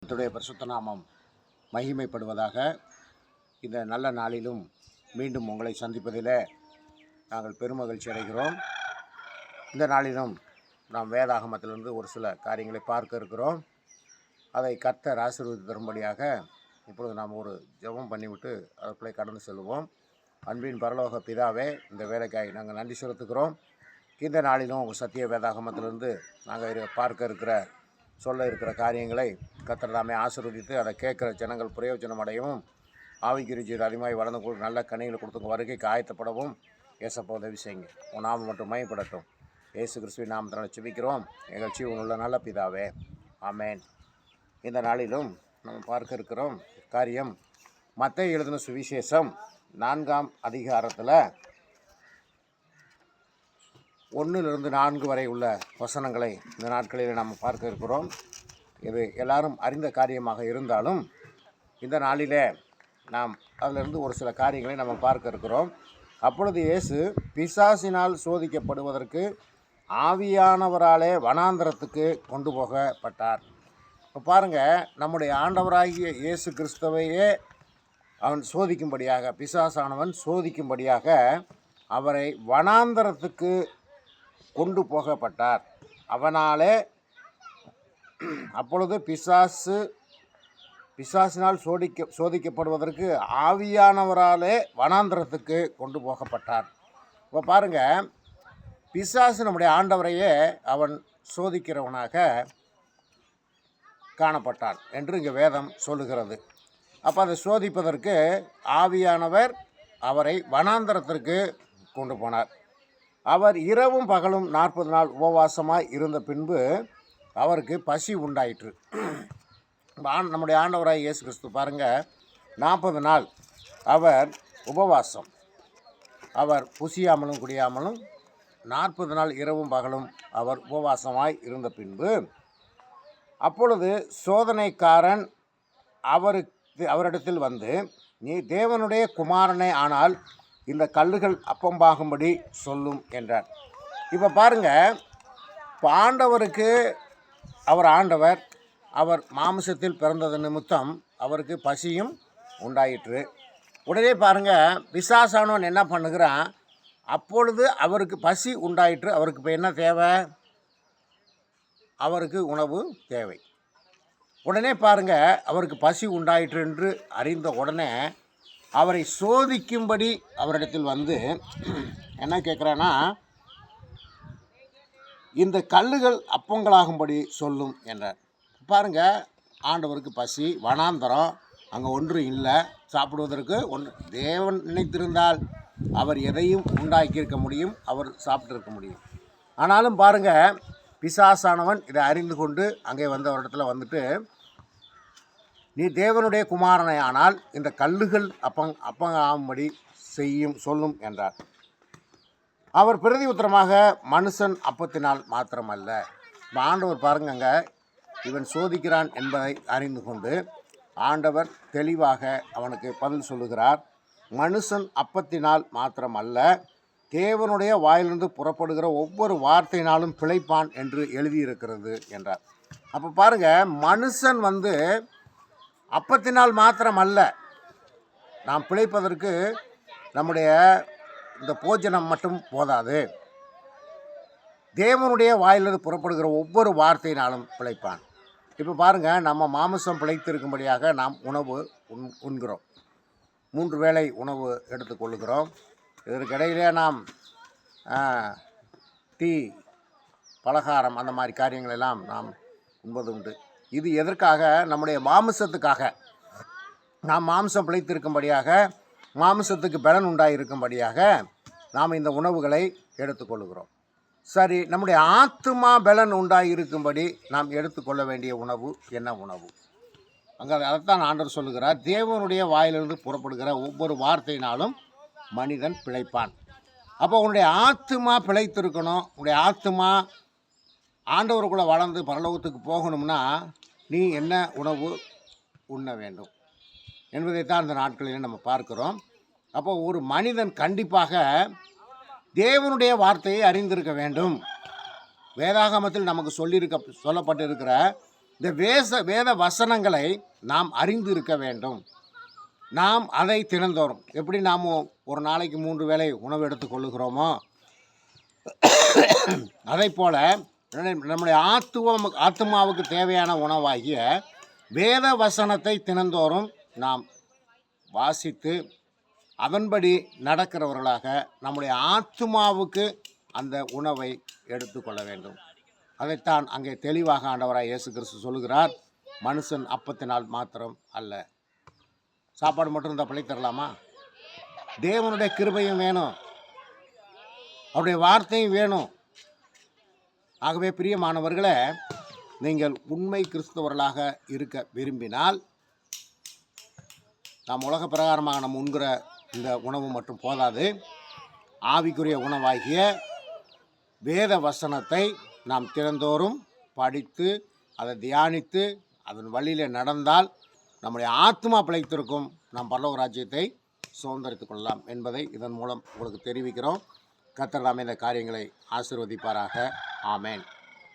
கர்த்தருடைய பரிசுத்த நாமம் மகிமைப்படுவதாக. இந்த நல்ல நாளிலும் மீண்டும் உங்களை சந்திப்பதில் நாங்கள் பெருமகிழ்ச்சி அடைகிறோம். இந்த நாளிலும் நாம் வேதாகமத்திலிருந்து ஒரு சில காரியங்களை பார்க்க இருக்கிறோம். அதை கர்த்தர் ஆசீர்வதித்து தரும்படியாக இப்பொழுது நாம் ஒரு ஜெபம் பண்ணிவிட்டு அதற்குள்ளே கடந்து செல்வோம். அன்பின் பரலோக பிதாவே, இந்த வேலைக்காய் நாங்கள் நன்றி செலுத்துகிறோம். இந்த நாளிலும் உங்கள் சத்திய வேதாகமத்திலிருந்து நாங்கள் பார்க்க இருக்கிற சொல்ல இருக்கிற காரியங்களை கர்த்தர் தாமே ஆசீர்வதித்து அதை கேட்குற ஜனங்கள் பிரயோஜனம் அடையவும், ஆவிக்குரிய அதிகமாக வளர்ந்து நல்ல கனிகளை கொடுத்து வருகைக்கு ஆயத்தப்படவும் ஏசப்பா உதவி செய்யுங்க. உன் நாமம் மட்டும் மயப்படட்டும். இயேசு கிறிஸ்துவின் நாமத்தினால் செபிக்கிறோம் எங்கள் ஜீவனுள்ள நல்ல பிதாவே, ஆமேன். இந்த நாளிலும் நம்ம பார்க்க இருக்கிறோம் காரியம் மத்தேயு எழுதின சுவிசேஷம் 4ஆம் அதிகாரத்தில் 1 - 4 வரை உள்ள வசனங்களை இந்த நாட்களில் நாம் பார்க்க இருக்கிறோம். இது எல்லாரும் அறிந்த காரியமாக இருந்தாலும் இந்த நாளிலே நாம் அதிலிருந்து ஒரு சில காரியங்களை நம்ம பார்க்க இருக்கிறோம். அப்பொழுது இயேசு பிசாசினால் சோதிக்கப்படுவதற்கு ஆவியானவராலே வனாந்தரத்துக்கு கொண்டு போகப்பட்டார். இப்போ பாருங்கள், நம்முடைய ஆண்டவராகிய இயேசு கிறிஸ்துவையே அவன் சோதிக்கும்படியாக, பிசாசானவன் சோதிக்கும்படியாக அவரை வனாந்தரத்துக்கு கொண்டு போகப்பட்டார். அவனாலே அப்பொழுது பிசாசினால் சோதிக்கப்படுவதற்கு ஆவியானவராலே வனாந்தரத்துக்கு கொண்டு போகப்பட்டார். இப்போ பாருங்கள், பிசாசு நம்முடைய ஆண்டவரையே அவன் சோதிக்கிறவனாக காணப்பட்டான் என்று இங்கே வேதம் சொல்லுகிறது. அப்போ அதை சோதிப்பதற்கு ஆவியானவர் அவரை வனாந்தரத்திற்கு கொண்டு போனார். அவர் இரவும் பகலும் 40 நாள் உபவாசமாய் இருந்த பின்பு அவருக்கு பசி உண்டாயிற்று. நம்முடைய ஆண்டவராய் இயேசு கிறிஸ்து பாருங்கள், 40 நாள் அவர் உபவாசம், அவர் புசியாமலும் குடியாமலும் 40 நாள் இரவும் பகலும் அவர் உபவாசமாய் இருந்த பின்பு அப்பொழுது சோதனைக்காரன் அவரிடத்தில் வந்து, நீ தேவனுடைய குமாரனே ஆனால் இந்த கல்லுகள் அப்பம்பாகும்படி சொல்லும் என்றார். இப்போ பாருங்கள், இப்போ ஆண்டவருக்கு அவர் ஆண்டவர், அவர் மாம்சத்தில் பிறந்தது நிமித்தம் அவருக்கு பசியும் உண்டாயிற்று. உடனே பாருங்கள், பிசாசானவன் என்ன பண்ணுகிறான், அப்பொழுது அவருக்கு பசி உண்டாயிற்று. அவருக்கு இப்போ என்ன தேவை? அவருக்கு உணவு தேவை. உடனே பாருங்கள், அவருக்கு பசி உண்டாயிற்று என்று அறிந்த உடனே அவரை சோதிக்கும்படி அவரிடத்தில் வந்து என்ன கேட்குறான்னா, இந்த கல்லுகள் அப்பங்களாகும்படி சொல்லும் என்றார். பாருங்கள், ஆண்டவருக்கு பசி, வனாந்தரம், அங்கே ஒன்றும் இல்லை, சாப்பிடுவதற்கு தேவன் நினைத்திருந்தால் அவர் எதையும் உண்டாக்கியிருக்க முடியும், அவர் சாப்பிட்டு முடியும். ஆனாலும் பாருங்கள், பிசாசானவன் இதை அறிந்து கொண்டு அங்கே வந்து அவரிடத்துல வந்துட்டு, நீ தேவனுடைய குமாரனை ஆனால் இந்த கல்லுகள் அப்பங்காகும்படி சொல்லும் என்றார். அவர் பிரதி உத்தரமாக, மனுஷன் அப்பத்தினால் மாத்திரமல்ல. ஆண்டவர் பாருங்க, இவன் சோதிக்கிறான் என்பதை அறிந்து கொண்டு ஆண்டவர் தெளிவாக அவனுக்கு பதில் சொல்லுகிறார். மனுஷன் அப்பத்தினால் மாத்திரமல்ல, தேவனுடைய வாயிலிருந்து புறப்படுகிற ஒவ்வொரு வார்த்தையினாலும் பிழைப்பான் என்று எழுதியிருக்கிறது என்றார். அப்போ பாருங்கள், மனுஷன் வந்து அப்பத்தினால் மாத்திரம் அல்ல, நாம் பிழைப்பதற்கு நம்முடைய இந்த போஜனம் மட்டும் போதாது, தேவனுடைய வாயிலிருந்து புறப்படுகிற ஒவ்வொரு வார்த்தையினாலும் பிழைப்பான். இப்போ பாருங்கள், நம்ம மாமிசம் பிழைத்திருக்கும்படியாக நாம் உணவு உண்கிறோம், 3 வேளை உணவு எடுத்துக்கொள்ளுகிறோம். இதற்கிடையிலே நாம் டீ, பலகாரம், அந்த மாதிரி காரியங்களெல்லாம் நாம் உண்பது உண்டு. இது எதற்காக? நம்முடைய மாமிசத்துக்காக, நாம் மாம்சம் பிழைத்திருக்கும்படியாக, மாமிசத்துக்கு பலன் உண்டாயிருக்கும்படியாக நாம் இந்த உணவுகளை எடுத்துக்கொள்ளுகிறோம். சரி, நம்முடைய ஆத்துமா பலன் உண்டாயிருக்கும்படி நாம் எடுத்துக்கொள்ள வேண்டிய உணவு என்ன உணவு? அங்கே அதைத்தான் ஆண்டவர் சொல்லுகிறார், தேவனுடைய வாயிலிருந்து புறப்படுகிற ஒவ்வொரு வார்த்தையினாலும் மனிதன் பிழைப்பான். அப்போ உன்னுடைய ஆத்துமா பிழைத்திருக்கணும். உன்னுடைய ஆத்துமா ஆண்டவருக்குள்ளே வளர்ந்து பரலோகத்துக்கு போகணும்னா நீ என்ன உணவு உண்ண வேண்டும் என்பதைத்தான் இந்த நாட்களில் நம்ம பார்க்கிறோம். அப்போ ஒரு மனிதன் கண்டிப்பாக தேவனுடைய வார்த்தையை அறிந்திருக்க வேண்டும். வேதாகமத்தில் நமக்கு சொல்லப்பட்டிருக்கிற இந்த வேத வசனங்களை நாம் அறிந்து இருக்க வேண்டும். நாம் அதை தினந்தோறும் எப்படி நாம் ஒரு நாளைக்கு 3 வேளை உணவு எடுத்துக்கொள்ளுகிறோமோ அதை போல் நம்முடைய ஆத்துமாவுக்கு தேவையான உணவாகிய வேத வசனத்தை தினந்தோறும் நாம் வாசித்து அதன்படி நடக்கிறவர்களாக நம்முடைய ஆத்துமாவுக்கு அந்த உணவை எடுத்துக்கொள்ள வேண்டும். அதைத்தான் அங்கே தெளிவாக ஆண்டவராய் இயேசு கிறிஸ்து சொல்லுகிறார். மனுஷன் அப்பத்தினால் மாத்திரம் அல்ல. சாப்பாடு மட்டும் இருந்தால் பிழைத்தரலாமா? தேவனுடைய கிருபையும் வேணும், அவருடைய வார்த்தையும் வேணும். ஆகவே பிரியமானவர்களே, நீங்கள் உண்மை கிறிஸ்தவர்களாக இருக்க விரும்பினால் நாம் உலக பிரகாரமாக நம்ம உண்கிற இந்த உணவு மட்டும் போதாது. ஆவிக்குரிய உணவாகிய வேத வசனத்தை நாம் தினந்தோறும் படித்து அதை தியானித்து அதன் வழியில் நடந்தால் நம்முடைய ஆத்மா பிழைத்திருக்கும். நாம் பரலோக ராஜ்யத்தை சுதந்திரித்துக் கொள்ளலாம் என்பதை இதன் மூலம் உங்களுக்கு தெரிவிக்கிறோம். கர்த்தர் தாமே இந்த காரியங்களை ஆசீர்வதிப்பாராக. ஆமென்.